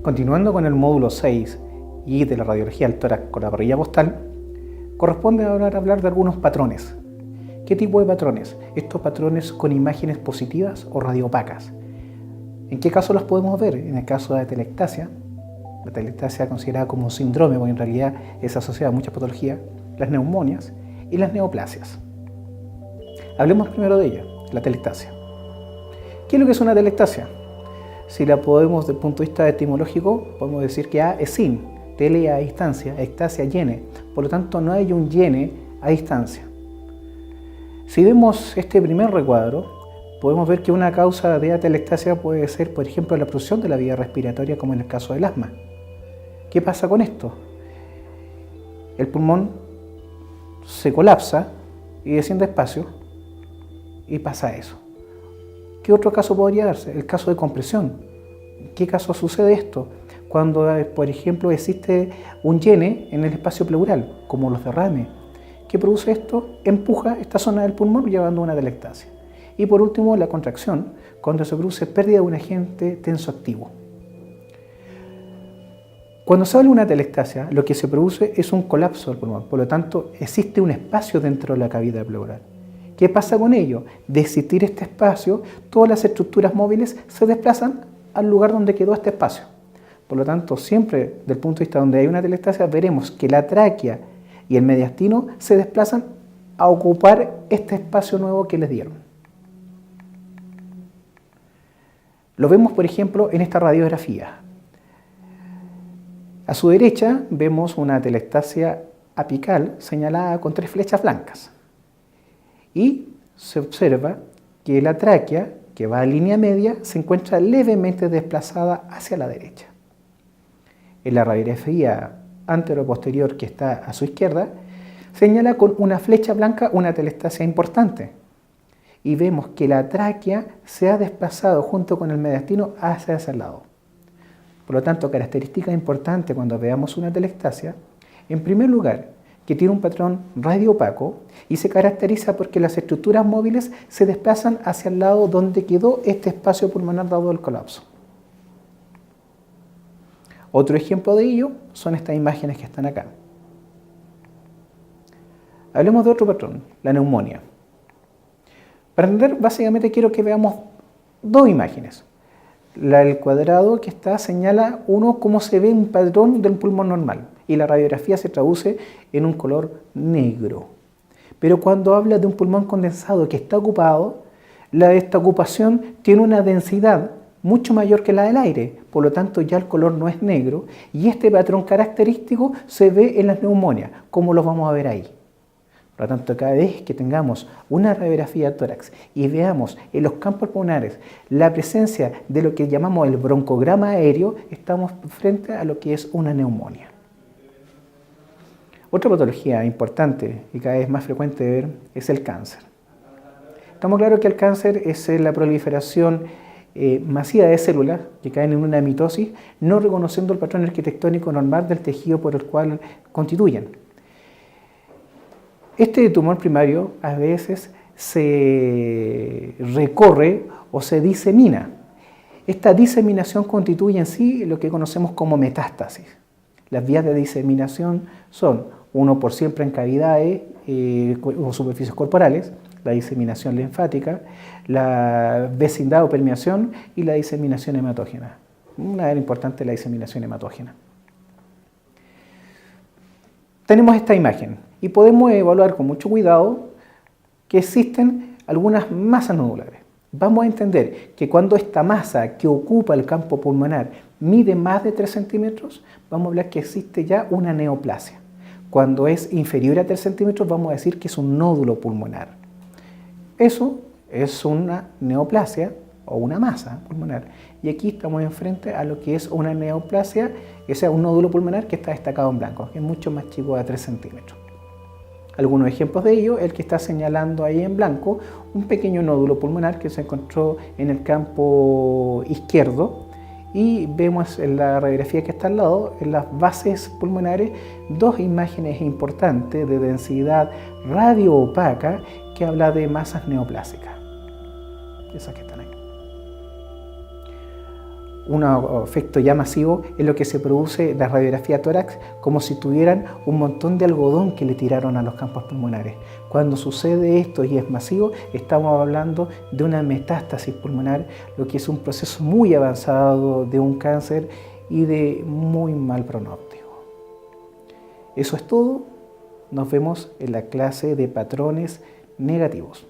Continuando con el módulo 6 y de la radiología del tórax con la parrilla postal, corresponde ahora hablar de algunos patrones. ¿Qué tipo de patrones? Estos patrones con imágenes positivas o radiopacas. ¿En qué caso los podemos ver? En el caso de la telectasia considerada como un síndrome, porque en realidad es asociada a muchas patologías, las neumonias y las neoplasias. Hablemos primero de ella, la telectasia. ¿Qué es lo que es una telectasia? Si la podemos desde el punto de vista etimológico, podemos decir que A es sin, tele a distancia, ectasia yene, por lo tanto no hay un yene a distancia. Si vemos este primer recuadro, podemos ver que una causa de atelectasia puede ser, por ejemplo, la obstrucción de la vía respiratoria, como en el caso del asma. ¿Qué pasa con esto? El pulmón se colapsa y desciende despacio y pasa eso. ¿Qué otro caso podría darse? El caso de compresión. ¿En qué caso sucede esto? Cuando, por ejemplo, existe un yene en el espacio pleural, como los derrames. ¿Qué produce esto? Empuja esta zona del pulmón llevando a una atelectasia. Y por último, la contracción, cuando se produce pérdida de un agente tensoactivo. Cuando se habla de una atelectasia, lo que se produce es un colapso del pulmón, por lo tanto, existe un espacio dentro de la cavidad pleural. ¿Qué pasa con ello? De existir este espacio, todas las estructuras móviles se desplazan al lugar donde quedó este espacio. Por lo tanto, siempre, desde el punto de vista donde hay una atelectasia, veremos que la tráquea y el mediastino se desplazan a ocupar este espacio nuevo que les dieron. Lo vemos, por ejemplo, en esta radiografía. A su derecha vemos una atelectasia apical señalada con 3 flechas blancas. Y se observa que la tráquea, que va a línea media, se encuentra levemente desplazada hacia la derecha. En la radiografía antero-posterior que está a su izquierda, señala con una flecha blanca una atelectasia importante. Y vemos que la tráquea se ha desplazado junto con el mediastino hacia ese lado. Por lo tanto, característica importante cuando veamos una atelectasia, en primer lugar, que tiene un patrón radioopaco y se caracteriza porque las estructuras móviles se desplazan hacia el lado donde quedó este espacio pulmonar dado el colapso. Otro ejemplo de ello son estas imágenes que están acá. Hablemos de otro patrón, la neumonía. Para entender, básicamente quiero que veamos 2 imágenes. El cuadrado que está señala cómo se ve un patrón del pulmón normal y la radiografía se traduce en un color negro. Pero cuando habla de un pulmón condensado que está ocupado, esta ocupación tiene una densidad mucho mayor que la del aire, por lo tanto ya el color no es negro y este patrón característico se ve en las neumonias, como lo vamos a ver ahí. Por lo tanto, cada vez que tengamos una radiografía de tórax y veamos en los campos pulmonares la presencia de lo que llamamos el broncograma aéreo, estamos frente a lo que es una neumonía. Otra patología importante y cada vez más frecuente de ver es el cáncer. Estamos claros que el cáncer es la proliferación masiva de células que caen en una mitosis, no reconociendo el patrón arquitectónico normal del tejido por el cual constituyen. Este tumor primario a veces se recorre o se disemina. Esta diseminación constituye en sí lo que conocemos como metástasis. Las vías de diseminación son, uno por siempre en cavidades o superficies corporales, la diseminación linfática, la vecindad o permeación y la diseminación hematógena. Una era importante la diseminación hematógena. Tenemos esta imagen y podemos evaluar con mucho cuidado que existen algunas masas nodulares. Vamos a entender que cuando esta masa que ocupa el campo pulmonar mide más de 3 centímetros, vamos a hablar que existe ya una neoplasia. Cuando es inferior a 3 centímetros, vamos a decir que es un nódulo pulmonar. Eso es una neoplasia o una masa pulmonar. Y aquí estamos enfrente a lo que es una neoplasia, que sea un nódulo pulmonar que está destacado en blanco, que es mucho más chico de 3 centímetros. Algunos ejemplos de ello, el que está señalando ahí en blanco, un pequeño nódulo pulmonar que se encontró en el campo izquierdo y vemos en la radiografía que está al lado, en las bases pulmonares, 2 imágenes importantes de densidad radioopaca que habla de masas neoplásicas. Esas que están ahí. un efecto ya masivo es lo que se produce en la radiografía tórax, como si tuvieran un montón de algodón que le tiraron a los campos pulmonares. Cuando sucede esto y es masivo, estamos hablando de una metástasis pulmonar, lo que es un proceso muy avanzado de un cáncer y de muy mal pronóstico. Eso es todo. Nos vemos en la clase de patrones negativos.